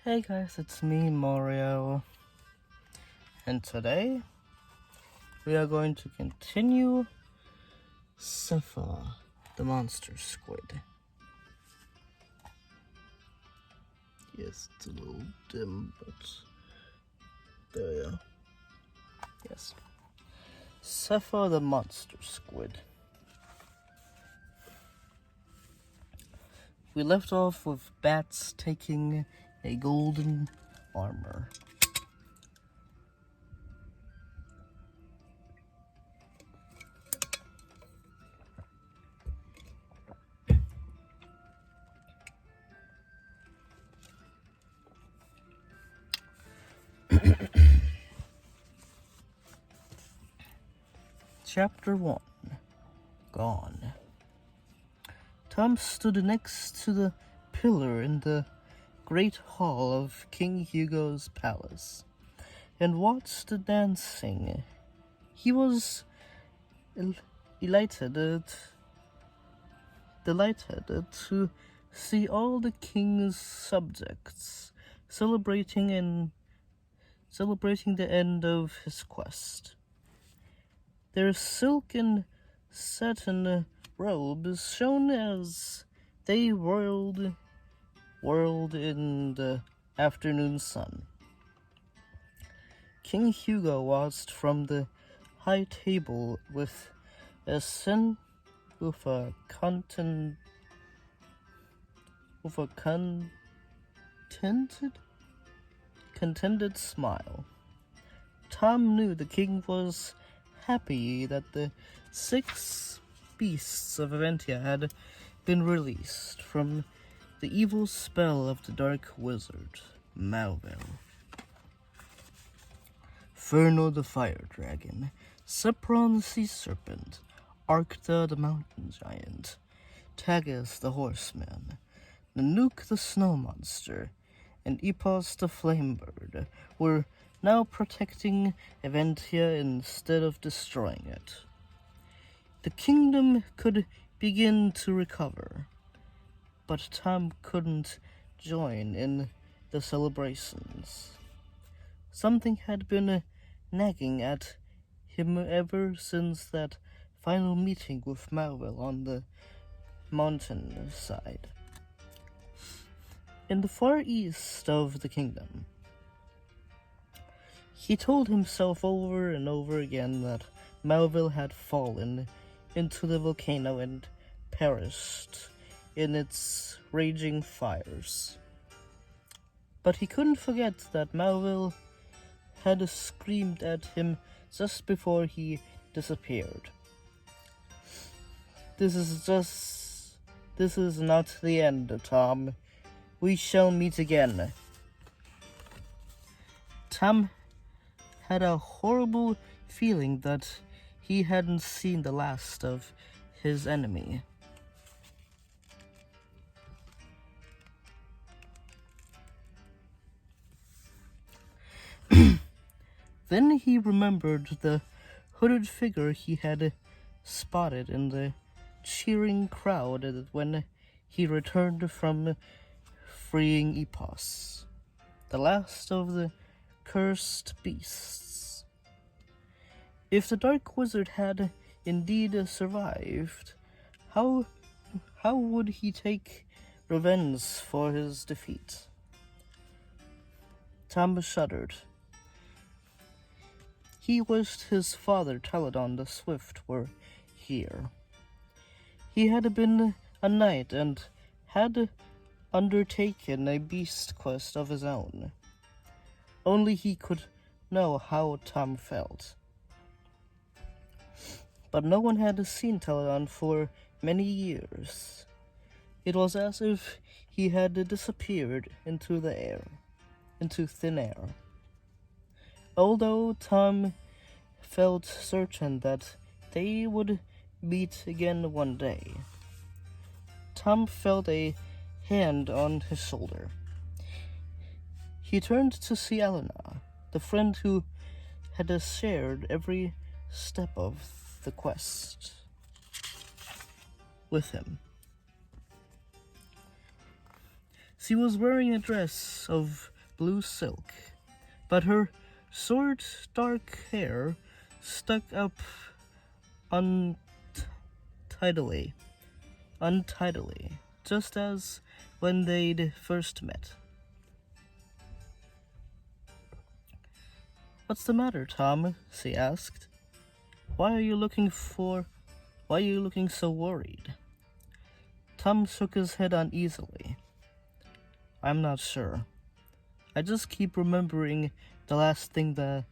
Hey guys, it's me, Mario, and today we are going to continue ZAPHA, the monster squid. Yes, it's a little dim, but there we are. Yes. ZAPHA, the monster squid. We left off with bats taking a golden armor. Chapter 1. Gone. Tom stood next to the pillar in the great hall of King Hugo's palace and watched the dancing. He was delighted to see all the king's subjects celebrating the end of his quest. Their silk and satin robes shone as they whirled in the afternoon sun. King Hugo watched from the high table with a contented smile. Tom knew the king was happy that the 6 beasts of Aventia had been released from the evil spell of the dark wizard, Malvel. Ferno the fire dragon, Sepron the sea serpent, Arcta the mountain giant, Tagus the horseman, Nanook the snow monster, and Epos the flame bird were now protecting Aventia instead of destroying it. The kingdom could begin to recover, but Tom couldn't join in the celebrations. Something had been nagging at him ever since that final meeting with Malvel on the mountain side. In the far east of the kingdom, he told himself over and over again that Malvel had fallen into the volcano and perished in its raging fires. But he couldn't forget that Malvel had screamed at him just before he disappeared. This is not the end, Tom. We shall meet again. Tom had a horrible feeling that he hadn't seen the last of his enemy. Then he remembered the hooded figure he had spotted in the cheering crowd when he returned from freeing Epos, the last of the cursed beasts. If the dark wizard had indeed survived, how would he take revenge for his defeat? Tom shuddered. He wished his father, Taladon the Swift, were here. He had been a knight and had undertaken a beast quest of his own. Only he could know how Tom felt. But no one had seen Taladon for many years. It was as if he had disappeared into thin air. Although Tom felt certain that they would meet again one day, Tom felt a hand on his shoulder. He turned to see Elena, the friend who had shared every step of the quest with him. She was wearing a dress of blue silk, but her short, dark hair stuck up untidily, just as when they'd first met. "What's the matter, Tom?" she asked. Why are you looking so worried?" Tom shook his head uneasily. "I'm not sure. I just keep remembering the last thing that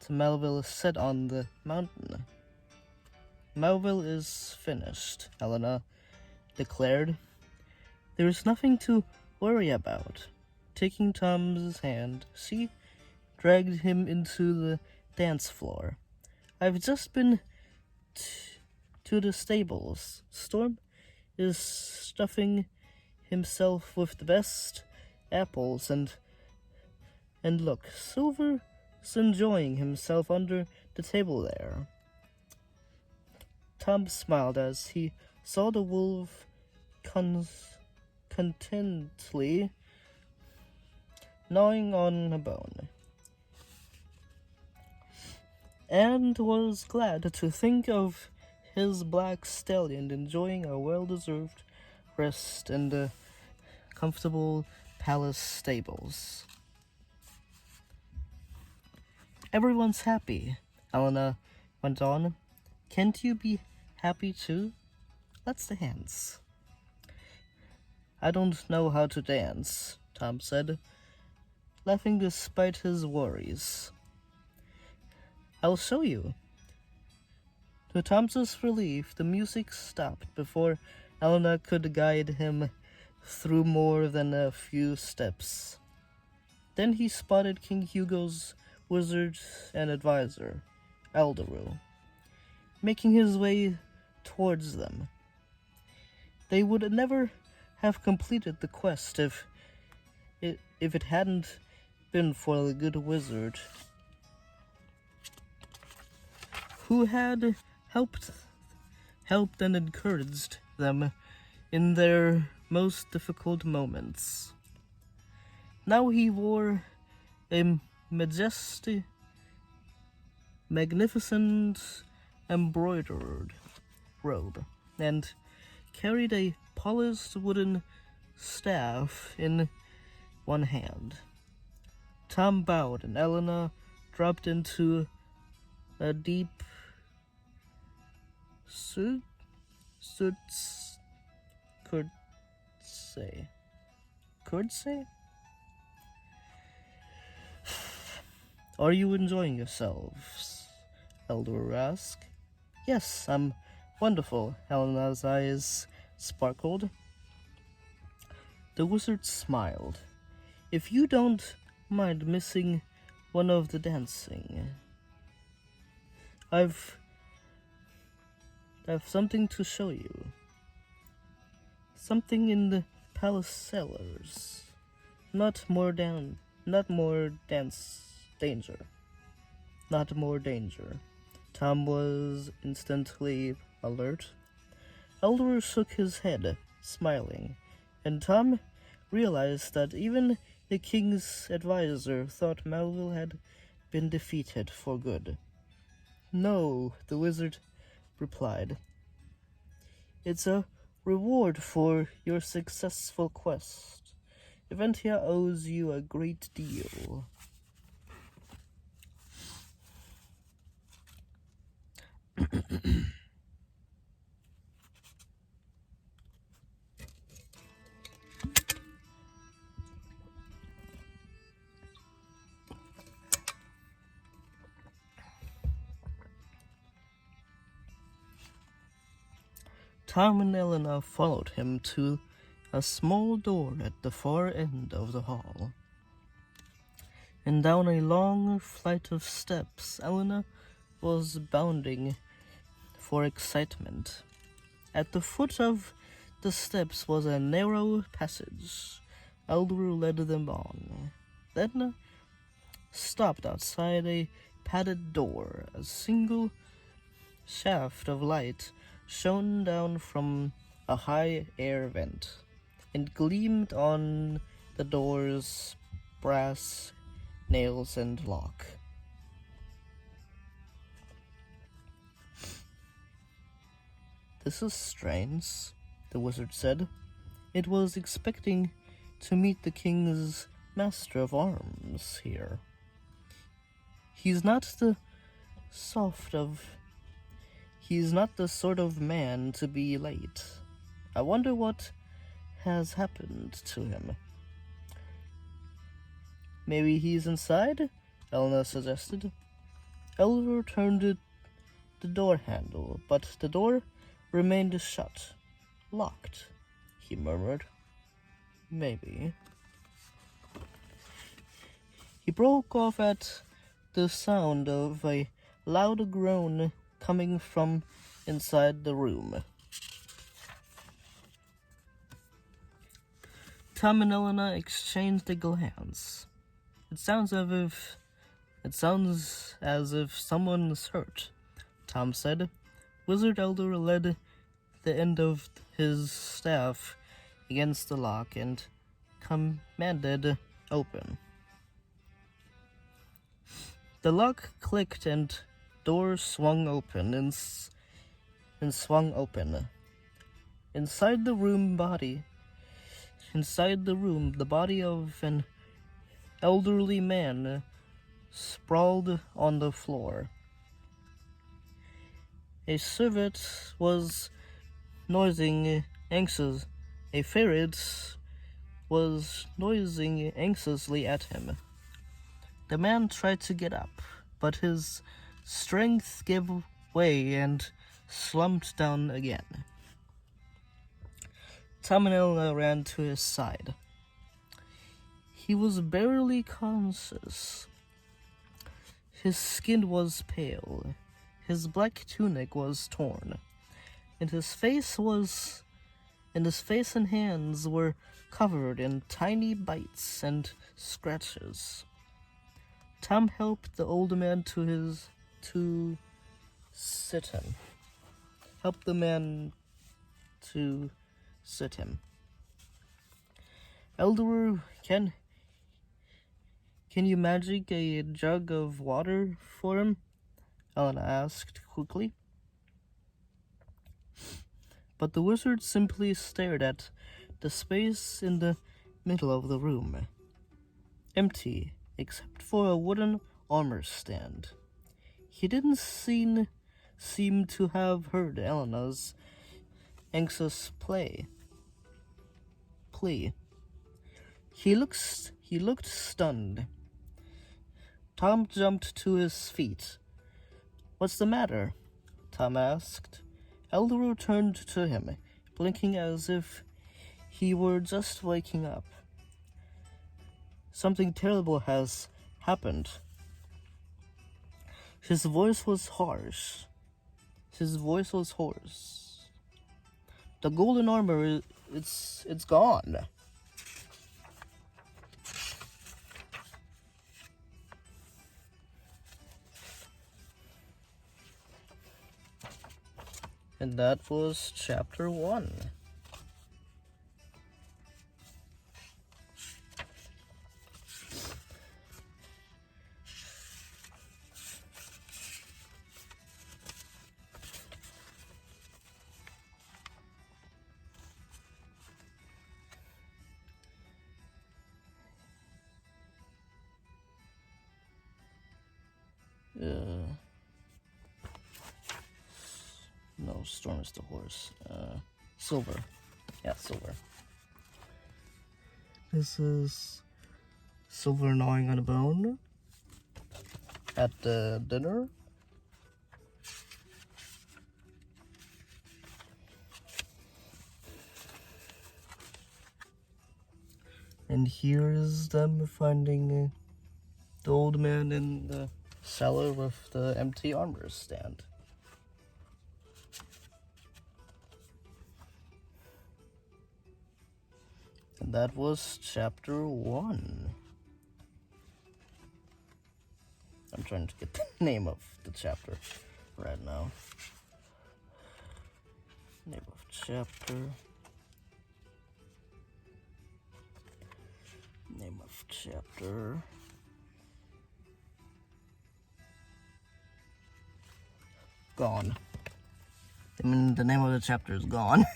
Melville said on the mountain." "Melville is finished," Helena declared. "There's nothing to worry about." Taking Tom's hand, she dragged him into the dance floor. "I've just been to the stables. Storm is stuffing himself with the best apples, and look, Silver's enjoying himself under the table there." Tom smiled as he saw the wolf contentedly gnawing on a bone, and was glad to think of his black stallion enjoying a well-deserved rest in the comfortable palace stables. "Everyone's happy," Helena went on. "Can't you be happy too? Let's dance." "I don't know how to dance," Tom said, laughing despite his worries. "I'll show you." To Tom's relief, the music stopped before Helena could guide him through more than a few steps. Then he spotted King Hugo's wizard and advisor, Elderu, making his way towards them. They would never have completed the quest if it hadn't been for the good wizard who had helped and encouraged them in their most difficult moments. Now he wore a magnificent embroidered robe and carried a polished wooden staff in one hand. Tom bowed, and Elena dropped into a deep curtsy. "Are you enjoying yourselves?" Elder asked. "Yes, I'm wonderful." Helena's eyes sparkled. The wizard smiled. "If you don't mind missing one of the dancing, I've something to show you. Something in the palace cellars. Not more danger. Tom was instantly alert. Elder shook his head, smiling, and Tom realized that even the king's advisor thought Melville had been defeated for good. "No," the wizard replied. "It's a reward for your successful quest. Eventia owes you a great deal." Tom and Elena followed him to a small door at the far end of the hall. And down a long flight of steps, Elena was bounding for excitement. At the foot of the steps was a narrow passage. Elder led them on. Then stopped outside a padded door. A single shaft of light shone down from a high air vent and gleamed on the door's brass, nails, and lock. "This is strange," the wizard said. "It was expecting to meet the king's master of arms here. He's not the sort of man to be late. I wonder what has happened to him." "Maybe he's inside?" Elena suggested. Elder turned the door handle, but the door remained shut. "Locked," he murmured. "Maybe." He broke off at the sound of a loud groan coming from inside the room. Tom and Elena exchanged a glance. It sounds as if someone's hurt," Tom said. Wizard Elder led the end of his staff against the lock and commanded, "Open." The lock clicked and door swung open and swung open. Inside the room, the body of an elderly man sprawled on the floor. A ferret was noising anxiously at him. The man tried to get up, but his strength gave way and slumped down again. Tom and Elena ran to his side. He was barely conscious. His skin was pale. His black tunic was torn, and his face and hands were covered in tiny bites and scratches. Tom helped the old man to sit him. "Elder, can you magic a jug of water for him?" Elena asked quickly. But the wizard simply stared at the space in the middle of the room, empty except for a wooden armor stand. He didn't seem to have heard Elena's anxious plea. He looked stunned. Tom jumped to his feet. "What's the matter?" Tom asked. Elder turned to him, blinking as if he were just waking up. "Something terrible has happened." His voice was hoarse. "The golden armor, it's gone." And that was chapter 1. No, Storm is the horse. Silver. Yeah, Silver. This is Silver gnawing on a bone at the dinner. And here's them finding the old man in the cellar with the empty armor stand. And that was chapter 1. I'm trying to get the name of the chapter right now. Name of chapter. Name of chapter. Gone. I mean, the name of the chapter is gone.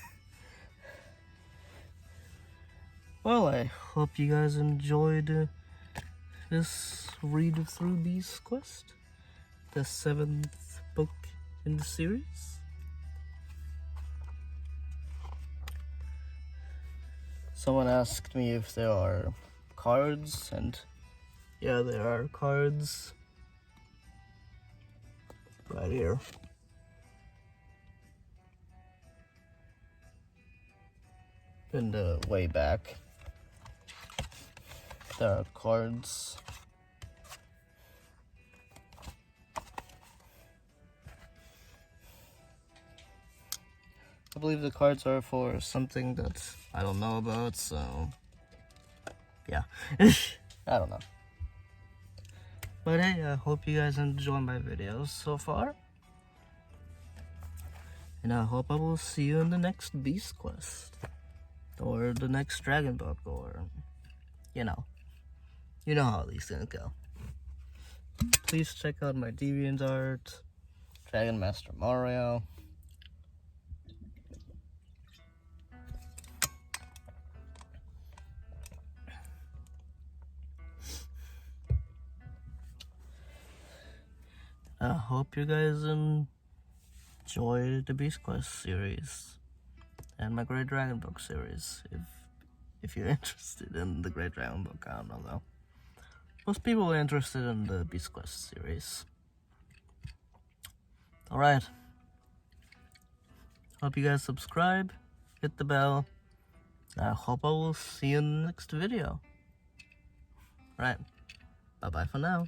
Well, I hope you guys enjoyed this read through Beast Quest, the 7th book in the series. Someone asked me if there are cards, and yeah, there are cards right here. In the way back, there are cards. I believe the cards are for something that I don't know about, so yeah. I don't know. But hey, I hope you guys enjoy my videos so far. And I hope I will see you in the next Beast Quest. Or the next Dragon book, or, you know how these things go. Please check out my DeviantArt, Dragon Master Mario. I hope you guys enjoy the Beast Quest series and my Great Dragon Book series. If you're interested in the Great Dragon Book, I don't know though. Most people are interested in the Beast Quest series. Alright. Hope you guys subscribe, hit the bell. I hope I will see you in the next video. Alright. Bye bye for now.